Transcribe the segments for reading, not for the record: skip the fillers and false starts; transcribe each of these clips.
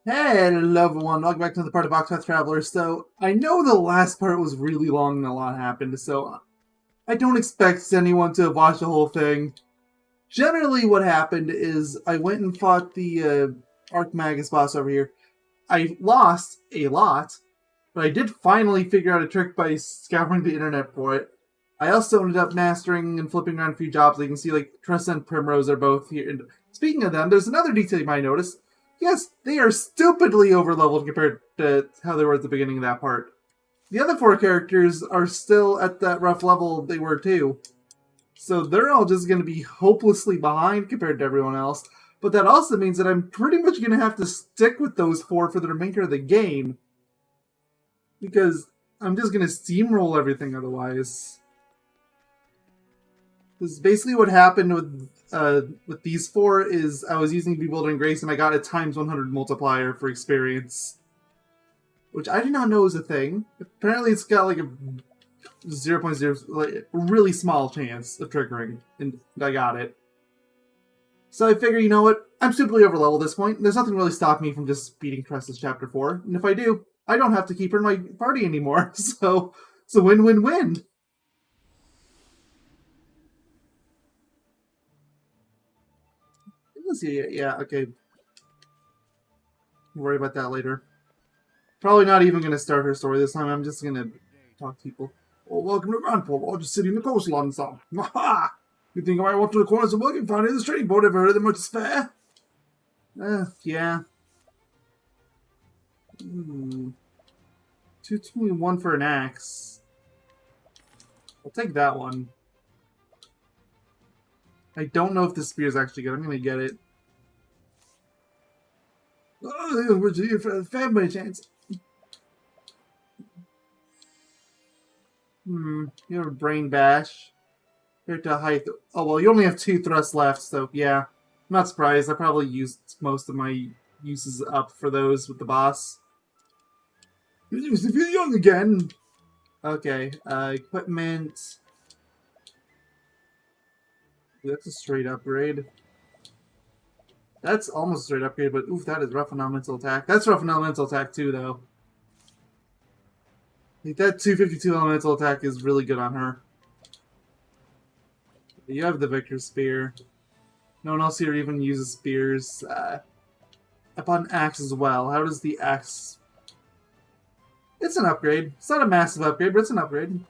Hello everyone, welcome back to the part of Octopath Traveler. So, I know the last part was really long and a lot happened, so I don't expect anyone to watch the whole thing. Generally what happened is I went and fought the Archmagus boss over here. I lost a lot, but I did finally figure out a trick by scouring the internet for it. I also ended up mastering and flipping around a few jobs. You can see like Tressa and Primrose are both here. And speaking of them, there's another detail you might notice. Yes, they are stupidly overleveled compared to how they were at the beginning of that part. The other four characters are still at that rough level they were too. So they're all just going to be hopelessly behind compared to everyone else. But that also means that I'm pretty much going to have to stick with those four for the remainder of the game. Because I'm just going to steamroll everything otherwise. Because basically what happened with these four is I was using Bewildering Grace and I got a times 100 multiplier for experience. Which I did not know was a thing. Apparently it's got like a 0.0, like, really small chance of triggering, and I got it. So I figure, you know what, I'm stupidly overleveled at this point, and there's nothing really stopping me from just beating Tressa's Chapter 4, and if I do, I don't have to keep her in my party anymore, so win-win-win. Let's see, yeah, okay. We'll worry about that later. Probably not even going to start her story this time, I'm just going to talk to people. Oh, welcome to Grandpa. I'll just sit in the coastline some. Ha! You think I might walk to the corners of work and find it in the trading board? Ever heard of the much fair? Yeah. 221 for an axe. I'll take that one. I don't know if this spear is actually good. I'm gonna get it. Oh, what's your family chance? You have a brain bash. Here to height. Oh, well, you only have 2 thrusts left, so yeah. I'm not surprised. I probably used most of my uses up for those with the boss. You used to feel young again. Okay, equipment. That's a straight upgrade. That's almost a straight upgrade, but oof, that is rough and elemental attack. That's rough and elemental attack too, though. Like, that 252 elemental attack is really good on her. You have the Victor Spear. No one else here even uses spears. Upon axe as well. How does the axe... It's an upgrade. It's not a massive upgrade, but it's an upgrade.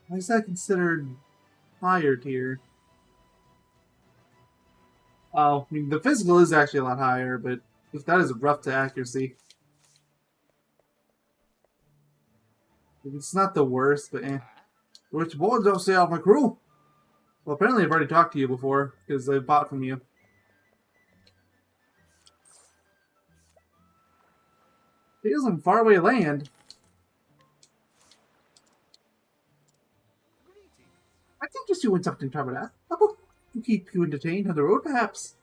Why is that considered higher tier? Oh, I mean, the physical is actually a lot higher, but if that is rough to accuracy. It's not the worst, but eh. Which boys don't stay off my crew? Well, apparently I've already talked to you before, because I bought from you. Feels like faraway land. I think just you went something, Traveler. I hope to keep you entertained on the road, perhaps.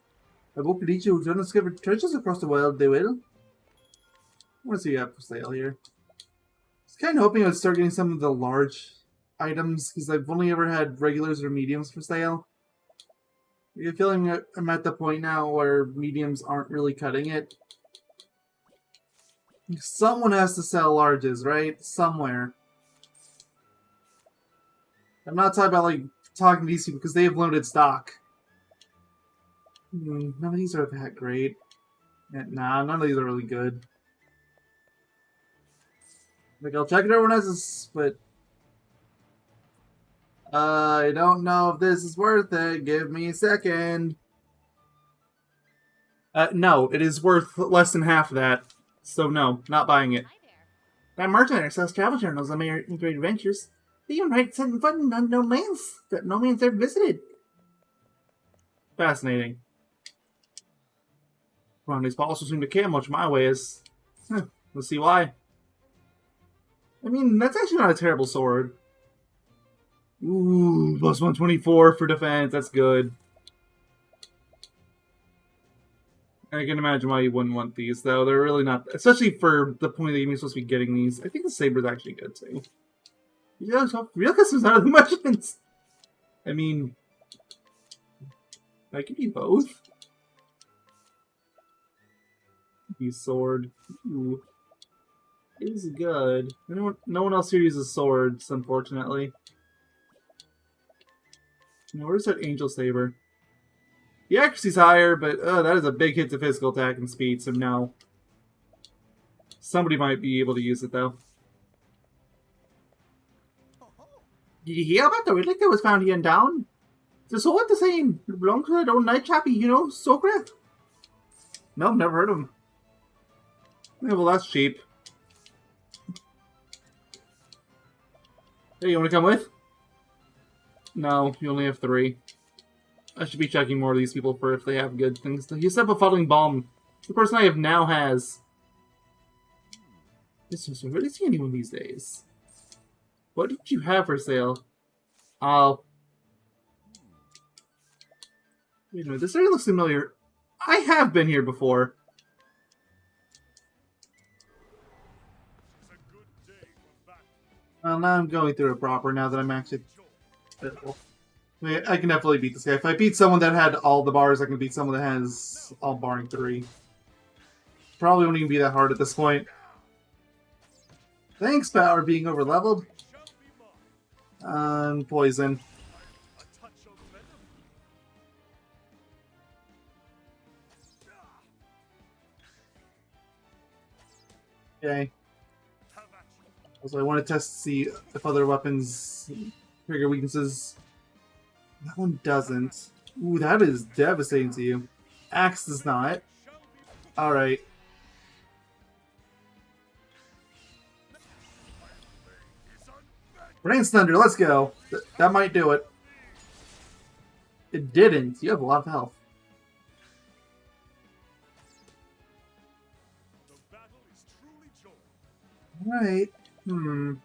I hope to lead you to undiscovered treasures across the world, they will. What do you have for sale here? I was kind of hoping I would start getting some of the large items, because I've only ever had regulars or mediums for sale. I have a feeling I'm at the point now where mediums aren't really cutting it. Someone has to sell larges, right? Somewhere. I'm not talking about, like, talking to these people because they have limited stock. None of these are that great. Nah, none of these are really good. Like, I'll check it everyone else's, but... I don't know if this is worth it. Give me a second. No, it is worth less than half of that. So no, not buying it. That merchant sells travel journals on my great adventures. They even write something fun in unknown lands that no man's ever visited. Fascinating. Well, these also seem to care much my ways. Let's see why. I mean, that's actually not a terrible sword. Ooh, plus 124 for defense. That's good. I can imagine why you wouldn't want these, though. They're really not... Especially for the point that you're supposed to be getting these. I think the saber's actually good, too. Yeah, real customers out of the merchants! I mean... I could be both. Be sword. Ooh. Is good. No one else here uses swords, unfortunately. Now, where's that angel saber? The accuracy's higher, but that is a big hit to physical attack and speed, so no. Somebody might be able to use it, though. Did you hear about the relic that was found here in town? The sword the same. It belongs to that old night chappie, you know, Socrates. Nope, never heard of him. Yeah, well, that's cheap. Hey, you want to come with? No, you only have 3. I should be checking more of these people for if they have good things. He set up a fuddling bomb. The person I have now has. This is really see anyone these days. What did you have for sale? Oh. Wait a minute, this area looks familiar. I have been here before. Well, now I'm going through it proper now that I'm actually... I can definitely beat this guy. If I beat someone that had all the bars, I can beat someone that has all barring 3. Probably won't even be that hard at this point. Thanks, power being overleveled. Poison. Okay. Also, I want to test to see if other weapons trigger weaknesses. That one doesn't. Ooh, that is devastating to you. Axe does not. Alright. Rain's Thunder, let's go. That might do it. It didn't. You have a lot of health. Alright. I'm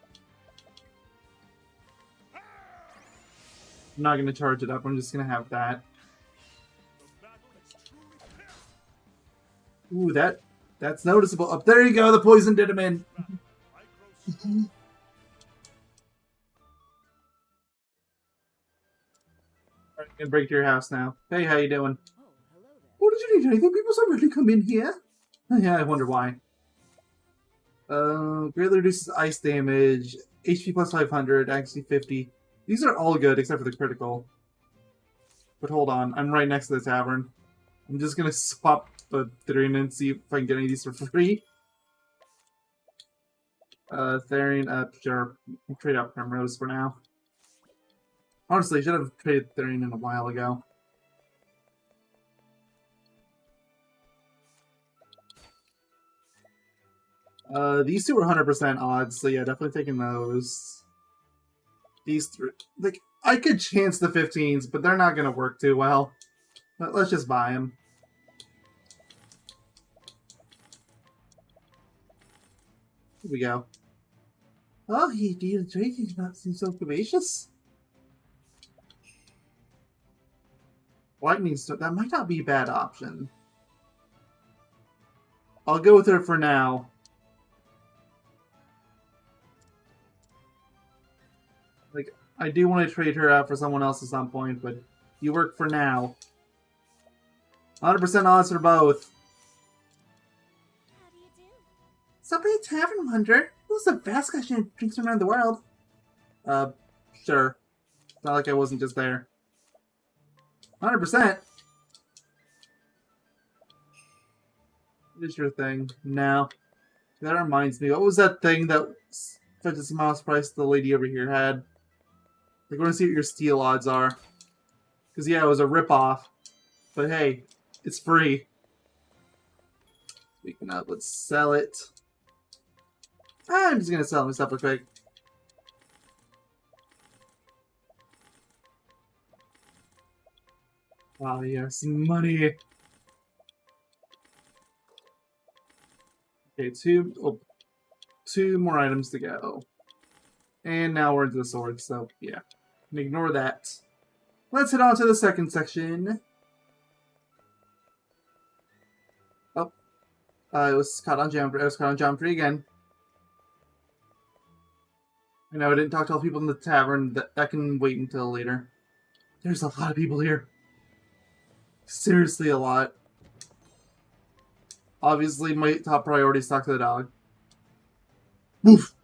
not going to charge it up. I'm just going to have that. Ooh, that's noticeable. Up there you go. The poison did him in. Alright, gonna break to your house now. Hey, how you doing? Oh, hello there. Oh, did you need anything? People so rarely come in here. Yeah, I wonder why. Greatly reduces ice damage, HP plus 500, accuracy 50. These are all good except for the critical. But hold on, I'm right next to the tavern. I'm just gonna swap the Therian and see if I can get any of these for free. Therian, sure. I'll trade out Primrose for now. Honestly, I should have traded Therian in a while ago. These two are 100% odds, so yeah, definitely taking those. These 3, like, I could chance the 15s, but they're not gonna work too well. But let's just buy them. Here we go. Oh, he did trade. He does not seem so curvaceous. Lightning Storm, that might not be a bad option. I'll go with her for now. Like, I do want to trade her out for someone else at some point, but you work for now. 100% odds for both. How do you do? Somebody a tavern wonder. Who's the best guy who drinks around the world? Sure. It's not like I wasn't just there. 100%. What is your thing? No. That reminds me. What was that thing that fetches the mouse price the lady over here had? Like, I want to see what your steal odds are. Because, yeah, it was a ripoff. But hey, it's free. Speaking of, let's sell it. I'm just going to sell myself real quick. Wow, yes, money. Okay, two more items to go. And now we're into the sword, so yeah. Ignore that. Let's head on to the second section. Oh. It was caught on Geometry again. I know I didn't talk to all the people in the tavern. That can wait until later. There's a lot of people here. Seriously, a lot. Obviously, my top priority is talk to the dog. Woof!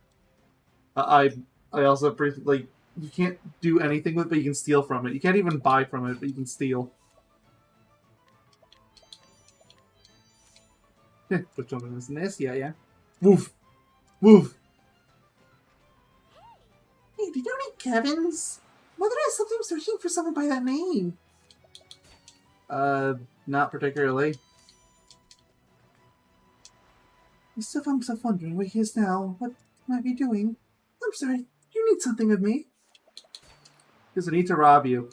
I also appreciate, like, you can't do anything with it, but you can steal from it. You can't even buy from it, but you can steal. Put something in this, yeah. Woof! Woof! Hey, did you know any Kevins? Mother has something searching for someone by that name. Not particularly. I still found myself wondering where he is now. What might be doing? I'm sorry, you need something of me. Because I need to rob you.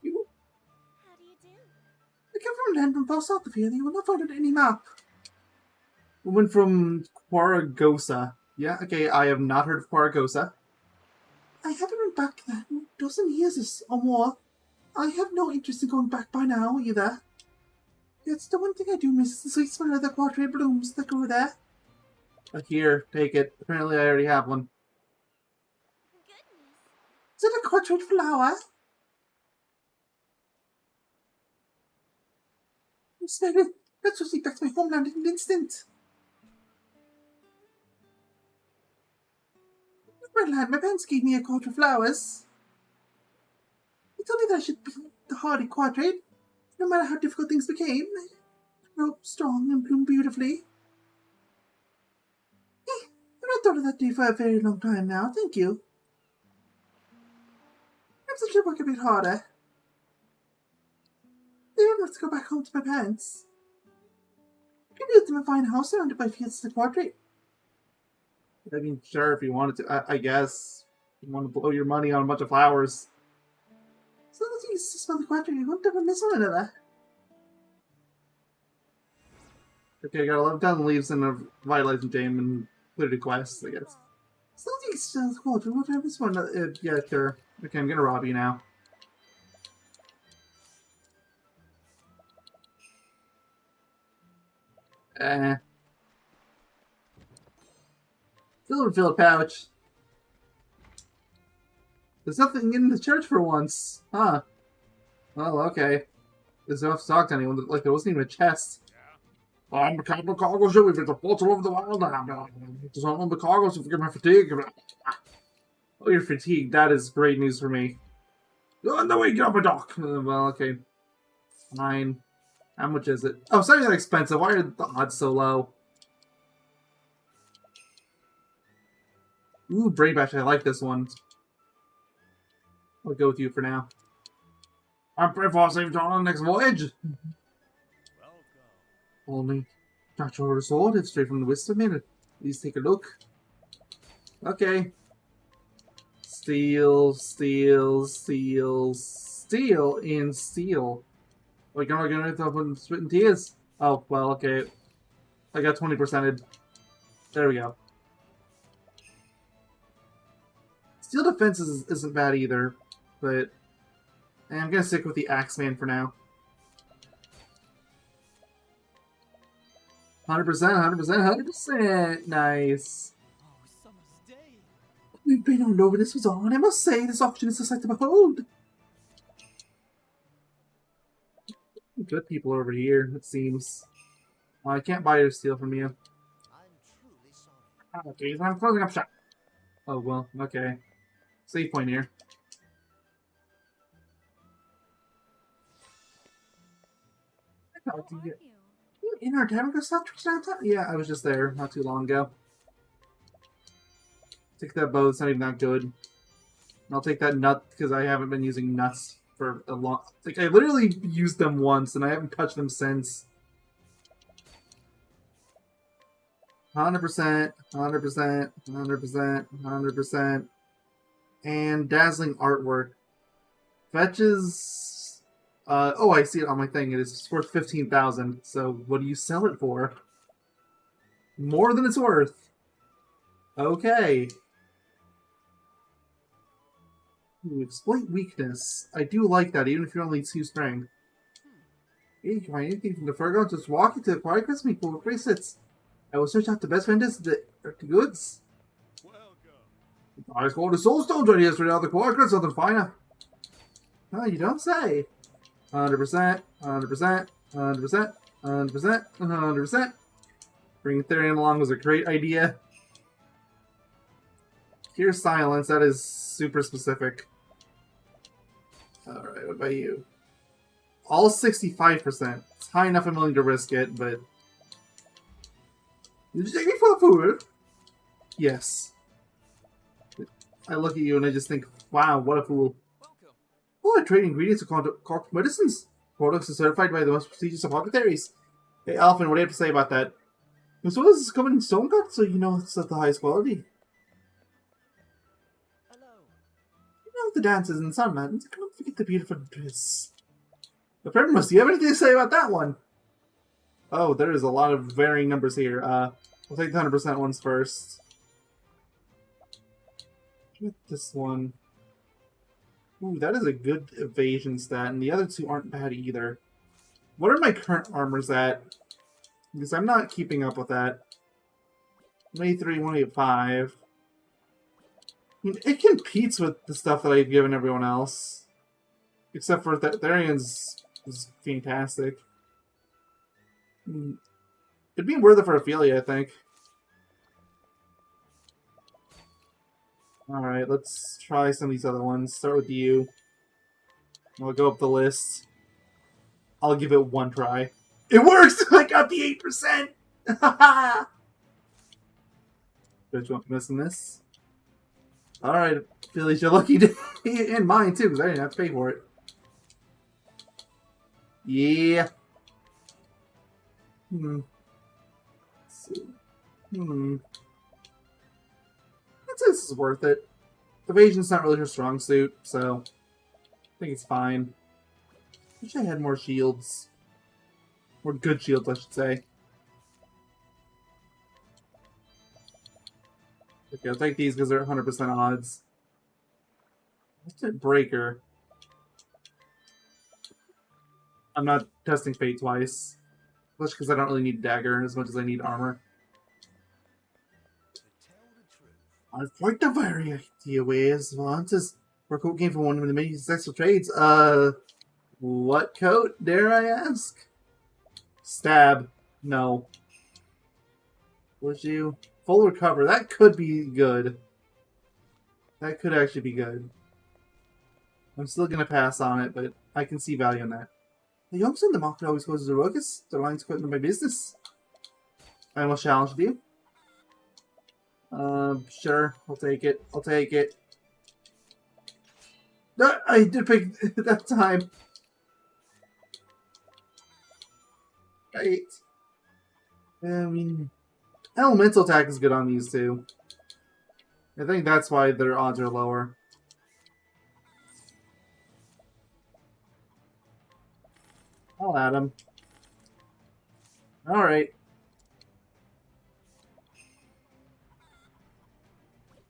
You? How do you do? I come from land from far south of here. You will not find it on any map. Woman from Quaragosa. Yeah, okay, I have not heard of Quaragosa. I haven't been back there in a dozen years or more. I have no interest in going back by now, either. It's the one thing I do miss is the sweet smell of the quartrait blooms that grow there. Here, take it. Apparently I already have one. Goodness. Is it a quartrait flower? I smell it. Let's just take back to my homeland in an instant. My lad, my parents gave me a quart of flowers. They told me that I should be the hardy quartrait, no matter how difficult things became. They grow strong and bloom beautifully. I've not thought of that day for a very long time now, thank you. Perhaps I should work a bit harder. They don't have to go back home to my parents. I can build them a fine house surrounded by fields of the quartrait. I mean, sure, if you wanted to, I guess. You want to blow your money on a bunch of flowers. So long as you smell the quartrait, you won't ever miss one another. Okay, I got 11,000 leaves and a vitalizing gem and included quests, I guess. So long as you smell the quartrait, you won't ever miss one another. Yeah, sure. Okay, I'm gonna rob you now. Filled pouch. There's nothing in the church for once. Huh. Well, okay. There's no have to talk to anyone. Like, there wasn't even a chest. I'm the Captain Cargo ship. We've been the portal of the wild. There's not on the cargo, so forgive my fatigue. Oh, you're fatigued. That is great news for me. You're on the way, get up a dock. Well, okay. Fine. How much is it? Oh, it's not even that expensive. Why are the odds so low? Ooh, Brain Bash. I like this one. I'll go with you for now. I'm pretty far safe on the next voyage. Only natural sword, it's straight from the wisdom minute. Please take a look. Okay. Steel, steel, steel, steel, and steel. We're gonna have to spit in tears. Oh, well, okay. I got 20%. There we go. Steel defense isn't bad either, but I'm gonna stick with the Axeman for now. 100%, 100%, 100%. Nice. Oh, summer's day. We've been all over this was on. I must say, this auction is a sight to behold. Good people over here, it seems. Well, I can't buy or steal from you. I'm truly sorry. Oh, geez, I'm closing up shop. Oh, well, okay. Save point here. How are you? You in our tavern go stop downtown? Yeah, I was just there not too long ago. Take that bow, it's not even that good. And I'll take that nut because I haven't been using nuts for a long. Like, I literally used them once and I haven't touched them since. 100%, 100%, 100%, 100%. And dazzling artwork. Fetches. Oh, I see it on my thing. It is worth 15,000. So, what do you sell it for? More than it's worth. Okay. Ooh, exploit weakness. I do like that, even if you're only 2 strength. Hey, you can find anything from the Fergo, just walk into the quiet Christmas pool with bracelets. I will search out the best vendors, the goods. I scored the soul stones right yesterday out the quiet, something finer. Oh, you don't say. 100%, 100%, 100%, 100%, 100%. Bring Therian along was a great idea. Here's silence. That is super specific. Alright, what about you? All 65%. It's high enough I'm willing to risk it, but... Did you take me for a fool? Yes. I look at you and I just think, wow, what a fool. Welcome. Oh, I trade ingredients to cork medicines. Products are certified by the most prestigious apothecaries. Hey, Alphen, what do you have to say about that? As well as it's coming in stone cut, so you know it's of the highest quality. Hello. You know the dances and sun mountains. I cannot forget the beautiful dress. The Primus, do you have anything to say about that one? Oh, there's a lot of varying numbers here. We'll take the 100% ones first. Get this one. Ooh, that is a good evasion stat, and the other two aren't bad either. What are my current armors at? Because I'm not keeping up with that. 183, 185. I mean, it competes with the stuff that I've given everyone else. Except for Therian's is fantastic. It'd be worth it for Ophelia, I think. Alright, let's try some of these other ones. Start with you. I'll go up the list. I'll give it one try. It works! I got the 8%! Haha! Don't you want me missing this? Alright, Philly's your lucky day. And mine too, because I didn't have to pay for it. Yeah. Let's see. I'd say this is worth it. Evasion's not really her strong suit, so I think it's fine. Wish I had more shields. More good shields, I should say. Okay, I'll take these because they're 100% odds. Let's hit Breaker. I'm not testing Fate twice. Especially because I don't really need Dagger as much as I need armor. To tell the truth, I've quite the variety of ways. Valance's work coat came from one of the many successful trades. What coat, dare I ask? Stab. No. Would you? Full recover. That could be good. That could actually be good. I'm still gonna pass on it, but I can see value in that. The youngster in the market always goes to the ruckus. The line's quite into my business. I almost challenged you. Sure. I'll take it. I'll take it. No, I did pick that time. Right. I mean, elemental attack is good on these two. I think that's why their odds are lower. I'll add him. Alright.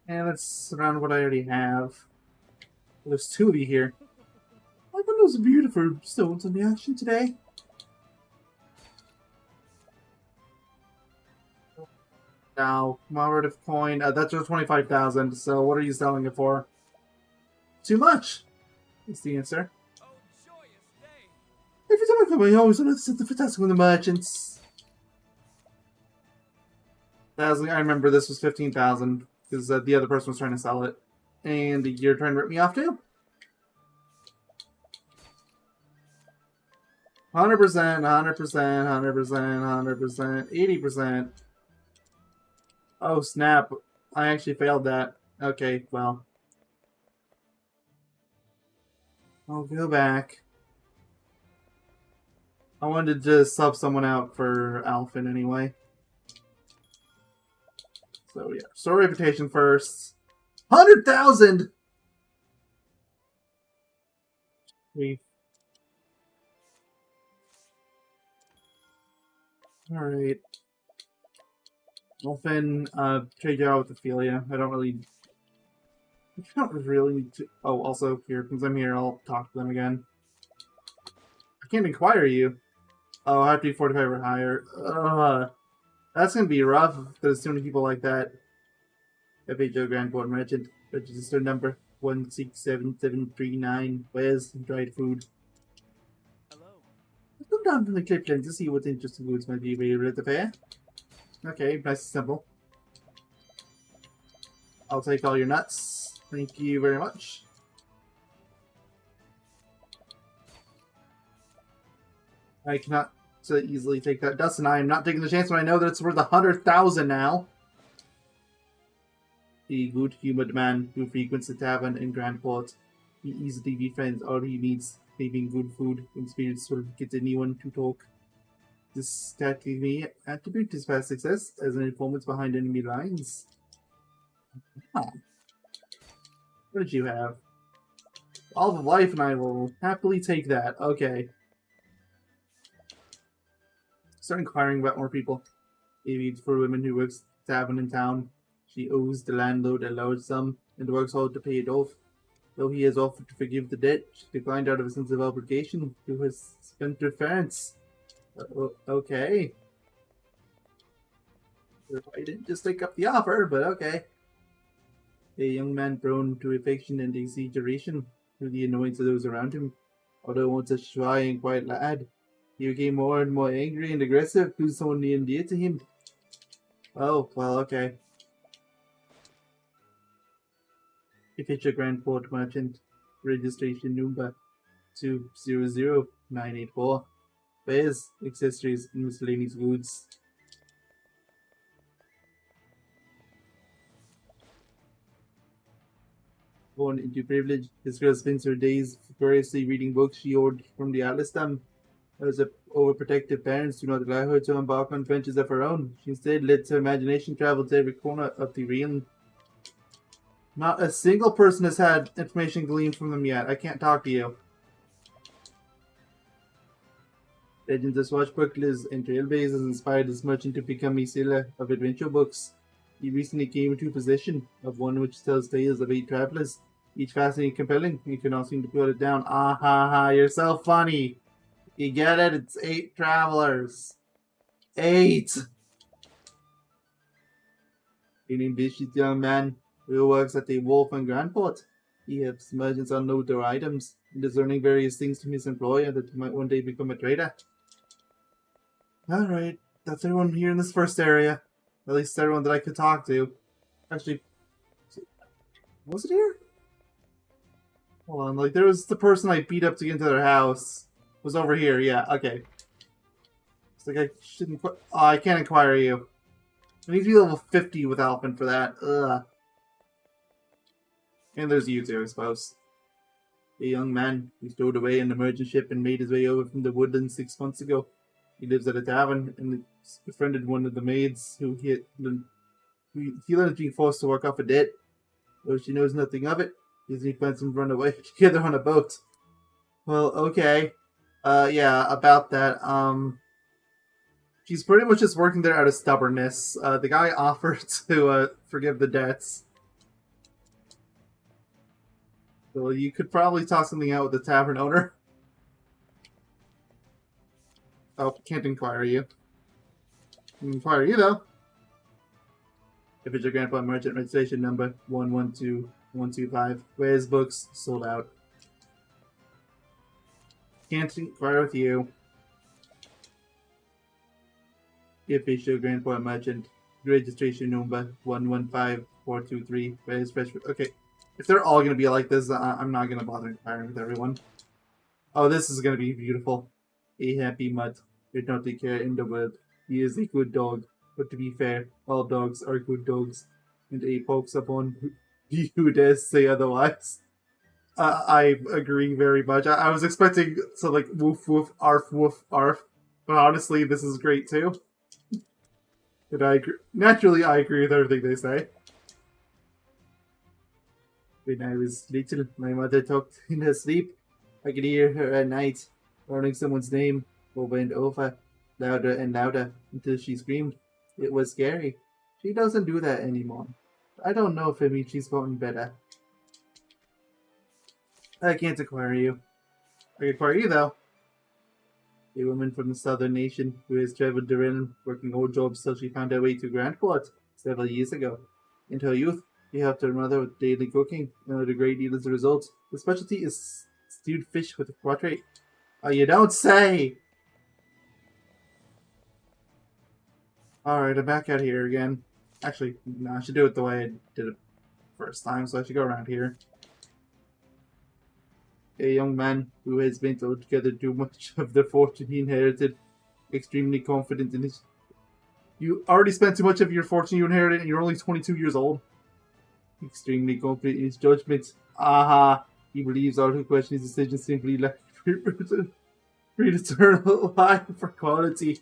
And let's surround what I already have. There's two of you here. I thought those beautiful stones in the action today. Now, Margaret of coin. That's just 25,000. So what are you selling it for? Too much. That's the answer. oh joyous day. Every time I come, I always want to set the fantastic with the merchants. I remember this was 15,000 because the other person was trying to sell it, and you're trying to rip me off too. 100%, 100%, 100%, 100%, 80%. Oh snap! I actually failed that. Okay, well, I'll go back. I wanted to sub someone out for Alphen anyway. So yeah, store reputation first. 100,000. All right. Alphen, trade you out with Ophelia. I don't really need to. Oh, also here, since I'm here, I'll talk to them again. I can't inquire you. Oh, I have to be 45 or higher. That's gonna be rough if there's too many people like that. FHO Grand Port Merchant, registered number. 167739. Where's dried food? Hello. Let's come down from the cliff lens to see what interesting goods might be available at the fair. Okay, nice and simple. I'll take all your nuts. Thank you very much. I cannot so easily take that dust, and I am not taking the chance when I know that it's worth 100,000 now. The good-humored man who frequents the tavern in Grandport. He easily befriends all he meets, craving good food and spirits will get anyone to talk. This stat gave me attribute his past success as an informant behind enemy lines. Ah. What did you have? All of life, and I will happily take that. Okay. Start inquiring about more people. Maybe it's for women who works at the tavern in town. She owes the landlord a large sum and works hard to pay it off. Though he has offered to forgive the debt, she declined out of a sense of obligation to her spendthrift parents. Okay. I didn't just take up the offer, but okay. A young man prone to affection and exaggeration through the annoyance of those around him. Although once a shy and quiet lad, he became more and more angry and aggressive to someone near and dear to him. Oh, well, okay. If it's a Grand Port Merchant, registration number 200984. Wares, accessories, and miscellaneous goods. Born into privilege, this girl spends her days furiously reading books she ordered from the Atlas Dam. As overprotective parents do not allow her to embark on adventures of her own. She instead lets her imagination travel to every corner of the realm. Not a single person has had information gleaned from them yet. I can't talk to you. Legends of swashbucklers and trailblazers inspired this merchant to become a seller of adventure books. He recently came into possession of one which tells tales of 8 travelers, each fascinating and compelling. You cannot seem to put it down. Ah ha ha, you're so funny. You get it? It's 8 travelers. 8! An ambitious young man who works at the Wolf and Grandport. He helps merchants unload their items and is learning various things from his employer that he might one day become a trader. Alright, that's everyone here in this first area. At least everyone that I could talk to. Actually, was it here? Hold on, like there was the person I beat up to get into their house. Was over here, yeah, okay. It's like I shouldn't put. Oh, I can't inquire you. I need to be level 50 with Alpin for that. Ugh. And there's you two, I suppose. A young man who stowed away in the merchant ship and made his way over from the woodlands 6 months ago. He lives at a tavern and befriended one of the maids who he learned being forced to work off a debt. Though she knows nothing of it, Disney plans to run away together on a boat. Well, okay. Yeah, about that. She's pretty much just working there out of stubbornness. The guy offered to forgive the debts. So you could probably talk something out with the tavern owner. Oh, can't inquire you. Inquire you, though. If it's your grandpa merchant registration number 112125. Where's books? Sold out. Can't inquire with you. If it's your grandpa merchant registration number 115423. Where's fresh? Okay. If they're all going to be like this, I'm not going to bother inquiring with everyone. Oh, this is going to be beautiful. A happy mutt did not take care in the world. He is a good dog, but to be fair, all dogs are good dogs. And a pokes upon who dares say otherwise. I agree very much. I was expecting to like woof woof arf, but honestly, this is great too. And I agree. Naturally, I agree with everything they say. When I was little, my mother talked in her sleep. I could hear her at night, learning someone's name over and over, louder and louder, until she screamed. It was scary. She doesn't do that anymore. I don't know if it means she's gotten better. I can't acquire you. I can acquire you, though. A woman from the southern nation who has traveled the realm, working odd jobs till she found her way to Grandport several years ago. In her youth, You helped her mother with daily cooking, and a great deal as a result. The specialty is stewed fish with a quadrate. Oh, you don't say! Alright, I'm back out here again. Actually, no, I should do it the way I did it first time, so I should go around here. A young man who has been altogether too much of the fortune he inherited, extremely confident in his... You already spent too much of your fortune you inherited, and you're only 22 years old. Extremely confident in his judgment. Aha! He believes all who question his decisions simply lack predetermined line for quality.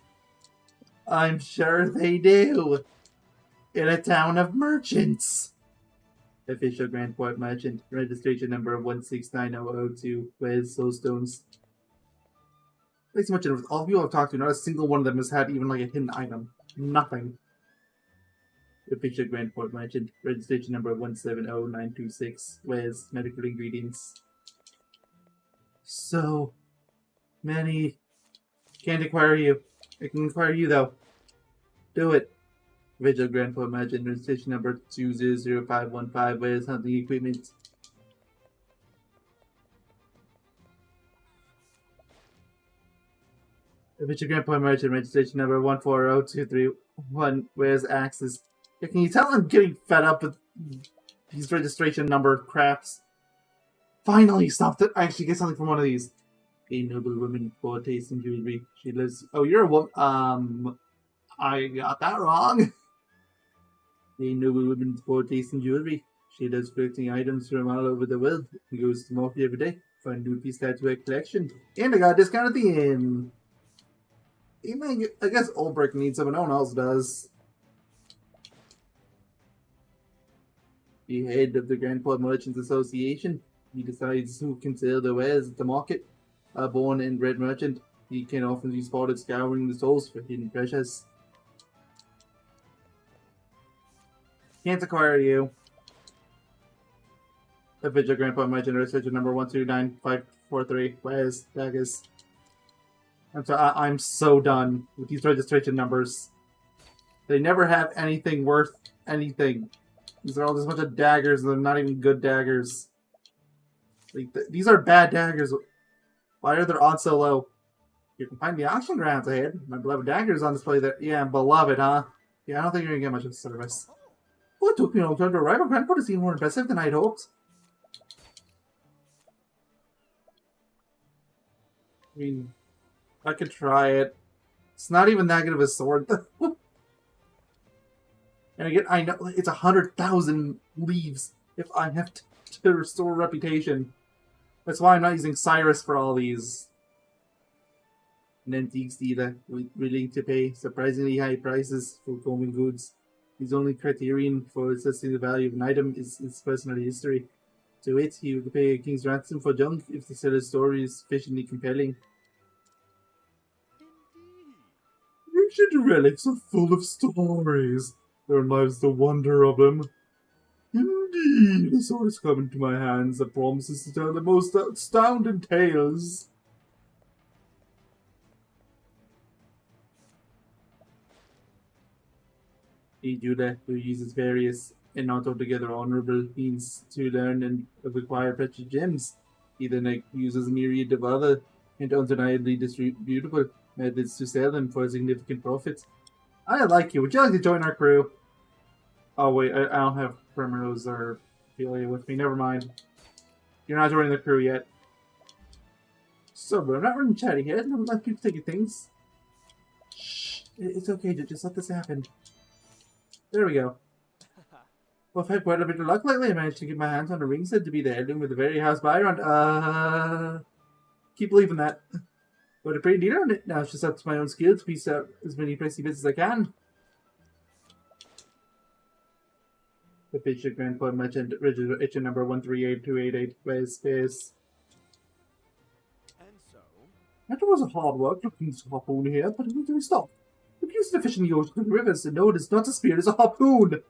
I'm sure they do. In a town of merchants. Official Grand Port Merchant, registration number 169002, Wes Soulstones. Thanks so much. All the people I've talked to, not a single one of them has had even like a hidden item. Nothing. Official Grand Port Merchant, registration number 170926, Wes Medical Ingredients. So many. Can't acquire you. I can acquire you though. Do it. Official Grand Port Merchant, registration number 200515, Wes Hunting Equipment. Official Grand Port Merchant, registration number 140231, Where's Axis? Yeah, can you tell I'm getting fed up with these registration number craps? Finally, stop it! I actually get something from one of these. A noble woman with poor taste in jewelry. She lives. Oh, you're a woman. I got that wrong. A noble woman with poor taste in jewelry. She loves collecting items from all over the world. He goes to the market every day. Find new piece to add to her collection. And I got a discount at the inn. I guess Ulbrich needs them, but no one else does. The head of the Grand Port Merchants Association. He decides who can sell their wares at the market. A born and bred merchant, he can often be spotted scouring the stores for hidden treasures. Can't acquire you. Official Grand Port Merchant, registration number 129543. Where's Daggers? I'm so done with these registration numbers. They never have anything worth anything. These are all just a bunch of daggers, and they're not even good daggers. Like, these are bad daggers. Why are their odds so low? You can find the auction grounds ahead. My beloved daggers on display there. Yeah, beloved, huh? Yeah, I don't think you're gonna get much of a service. Oh, it took me a long time to arrive. Grand Port is even more impressive than I'd hoped. I mean, I could try it. It's not even that good of a sword, though. And again, I know it's 100,000 leaves if I have to restore reputation. That's why I'm not using Cyrus for all these. An antiques dealer willing to pay surprisingly high prices for common goods. His only criterion for assessing the value of an item is its personal history. To it, he would pay a king's ransom for junk if the seller's story is sufficiently compelling. Ancient relics are full of stories. Their lives the wonder of them. Indeed, a sword has come into my hands that promises to tell the most astounding tales. A Judah who uses various and not altogether honorable means to learn and acquire precious gems. He then uses a myriad of other and undeniably distributable methods to sell them for a significant profit. I like you. Would you like to join our crew? Oh wait, I don't have Primrose or Ophelia with me. Never mind. You're not joining the crew yet. So, but I'm not running chatty here. I'm not people taking things. Shh. It's okay. Just let this happen. There we go. Well, I've had quite a bit of luck lately. I managed to get my hands on a ring said to be the heirloom of the very house Byron. Keep believing that. Got a pretty deal on it. Now it's just up to my own skill to piece out as many pricey bits as I can. The Official Grand Port Merchant, registration number 138288, space. And so, That was a hard work looking to harpoon here, but who do we stop? If used to fish in the ocean and rivers, and no, it is not a spear, it is a harpoon!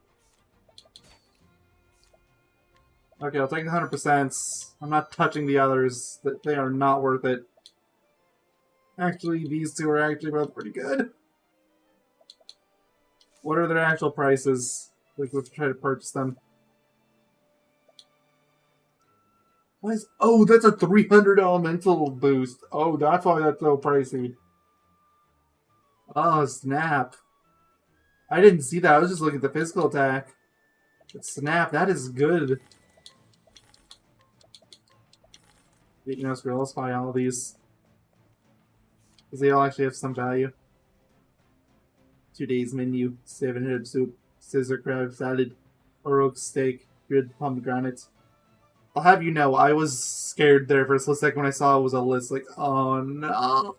Okay, I'll take 100%. I'm not touching the others. They are not worth it. Actually, these two are actually both pretty good. What are their actual prices? Like, let's try to purchase them. Why is... Oh, that's a 300 elemental boost. Oh, that's why that's so pricey. Oh, snap. I didn't see that. I was just looking at the physical attack. But snap, that is good. You know, screw, I'll spy all these. Because they all actually have some value. Today's menu: 7-herb soup, scissor crab salad, oak steak, grilled pomegranate. I'll have you know, I was scared there for a split second when I saw it was a list. Like, oh no!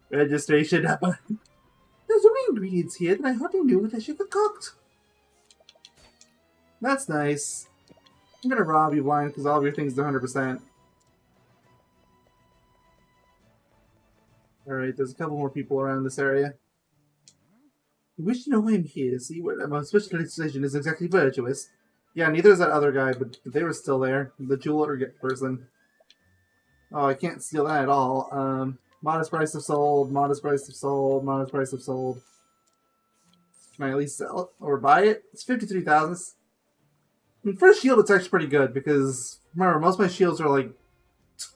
Registration. There's so many ingredients here that I hardly knew what I should have cooked. That's nice. I'm gonna rob you blind because all of your things are 100%. Alright, there's a couple more people around this area. You wish to know why I'm here, see where my specialization is exactly virtuous. Yeah, neither is that other guy, but they were still there. The jeweler person. Oh, I can't steal that at all. Modest price of sold, modest price of sold, modest price of sold. Can I at least sell it? Or buy it? It's 53,000. I mean, for a shield, it's actually pretty good, because, remember, most of my shields are like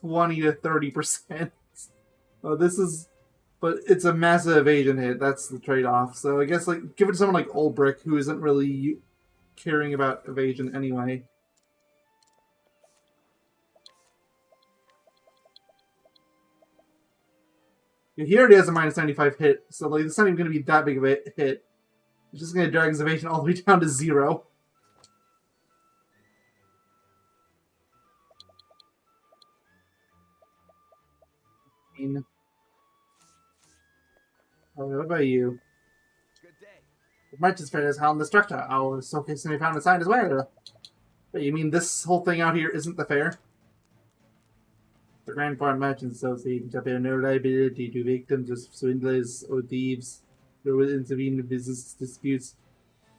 20 to 30%. Oh, this is... But it's a massive evasion hit. That's the trade-off. So I guess, like, give it to someone like Ulbrich, who isn't really caring about evasion anyway. Yeah, he already has a minus 95 hit, so like it's not even going to be that big of a hit. It's just going to drag his evasion all the way down to 0. Oh, what about you? Good day. The merchant's fair is held in the structure. Oh, so okay, so we found a sign as well. But you mean this whole thing out here isn't the fair? The Grand Foreign Merchants Association shall bear no liability to victims of swindlers or thieves who will intervene in business disputes.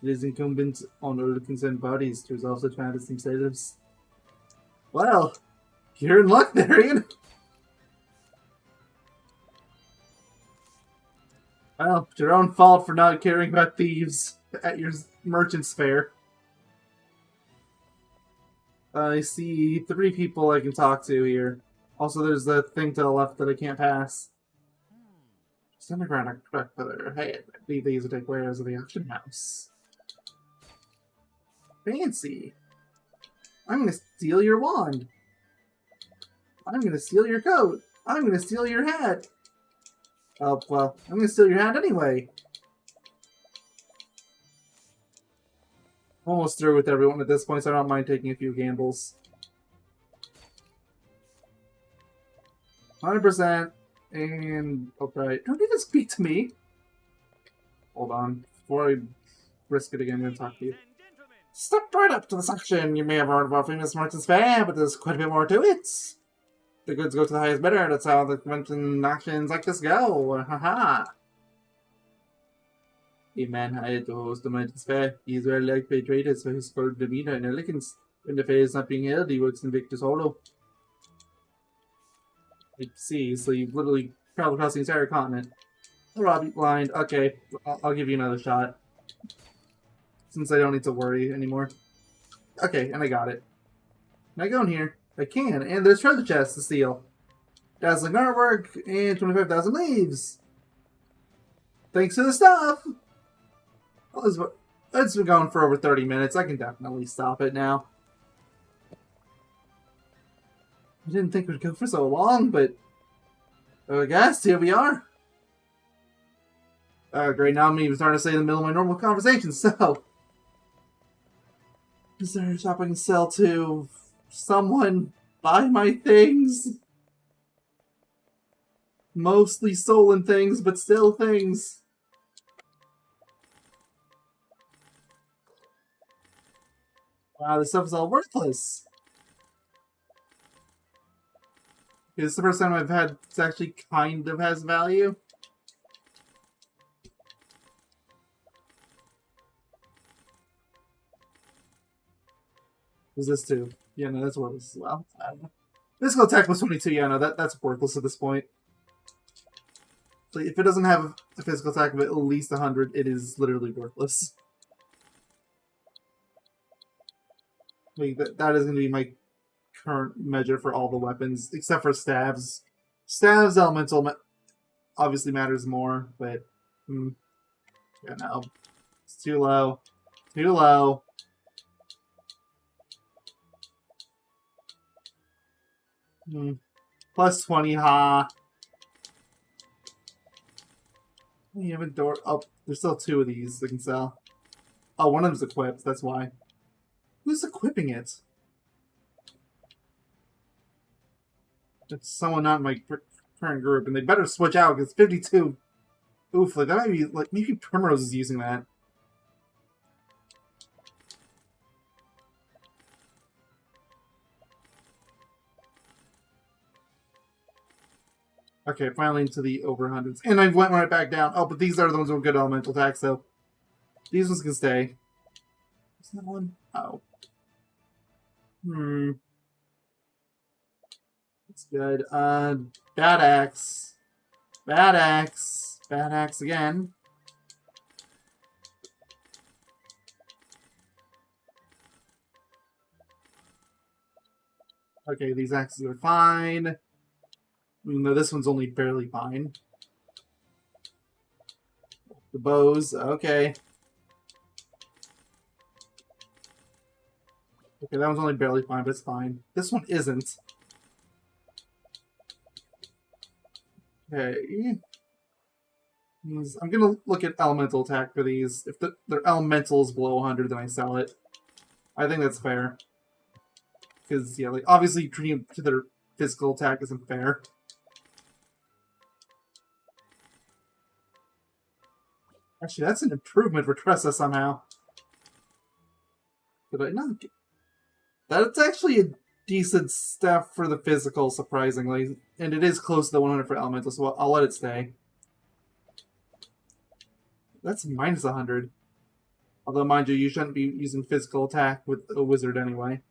It is incumbent on all concerned parties to resolve such matters themselves. Well, you're in luck there, Ian. Well, it's your own fault for not caring about thieves at your merchant's fair. I see 3 people I can talk to here. Also, there's the thing to the left that I can't pass. Just underground expect for their head. I believe these will take wares of the auction house. Fancy. I'm gonna steal your wand. I'm gonna steal your coat. I'm gonna steal your hat. Oh, well, I'm gonna steal your hat anyway. I'm almost through with everyone at this point, so I don't mind taking a few gambles. 100%. And, okay. Don't even speak to me. Hold on. Before I risk it again, I'm gonna talk to you. Step right up to the section. You may have heard of our famous merchant's fair, but there's quite a bit more to it. The goods go to the highest bidder. That's how the convention actions like this go. Haha. A man hired to host the merchant's fair. He is well liked by traders for his cold demeanor and elegance. When the fair is not being held, he works in Victor's Hollow. I see, so you've literally traveled across the entire continent. I'll rob you blind. Okay, I'll give you another shot. Since I don't need to worry anymore. Okay, and I got it. Can I go in here? I can, and there's treasure chests to steal. Dazzling artwork, and 25,000 leaves. Thanks to the stuff! Well, it's been going for over 30 minutes. I can definitely stop it now. I didn't think it would go for so long, but I guess here we are. Great, now I'm even starting to say in the middle of my normal conversation, so... Is there a shop I can sell to? Someone buy my things? Mostly stolen things, but still things. Wow, this stuff is all worthless. This is the first time I've had this actually kind of has value. Who's this too? Yeah, no, that's worthless as well. Physical attack plus 22, yeah, no, that's worthless at this point. So if it doesn't have a physical attack of at least 100, it is literally worthless. Wait, that is going to be my current measure for all the weapons, except for staves. Staves elemental obviously matters more, but yeah, no, it's too low, too low. Plus 20, ha. You have a door. Oh, there's still 2 of these I can sell. Oh, one of them's equipped. That's why. Who's equipping it? It's someone not in my current group, and they better switch out because 52. Oof, like that might be like maybe Primrose is using that. Okay, finally into the over hundreds, and I went right back down. Oh, but these are the ones with good elemental attack, so these ones can stay. Is that one? Oh. That's good. Bad axe. Bad axe. Bad axe again. Okay, these axes are fine. Even though this one's only barely fine. The bows, okay. Okay, that one's only barely fine, but it's fine. This one isn't. Okay. I'm gonna look at elemental attack for these. If their elemental is below 100, then I sell it. I think that's fair. Because, yeah, like, obviously treating them to their physical attack isn't fair. Actually, that's an improvement for Tressa somehow. Did I not get... That's actually a decent step for the physical, surprisingly. And it is close to the 100 for elemental, so I'll let it stay. That's minus 100. Although, mind you shouldn't be using physical attack with a wizard anyway.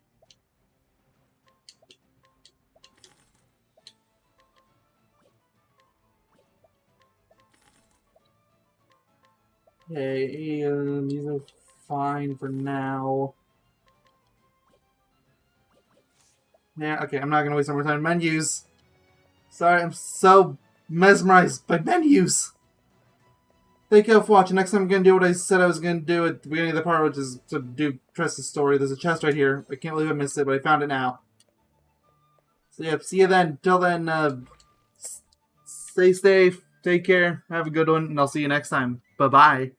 Okay, these are fine for now. Yeah, okay, I'm not gonna waste more time on menus. Sorry, I'm so mesmerized by menus. Thank you all for watching. Next time I'm gonna do what I said I was gonna do at the beginning of the part, which is to do Tressa's story. There's a chest right here. I can't believe I missed it, but I found it now. So yeah, see you then. Till then, stay safe, take care, have a good one, and I'll see you next time. Bye-bye.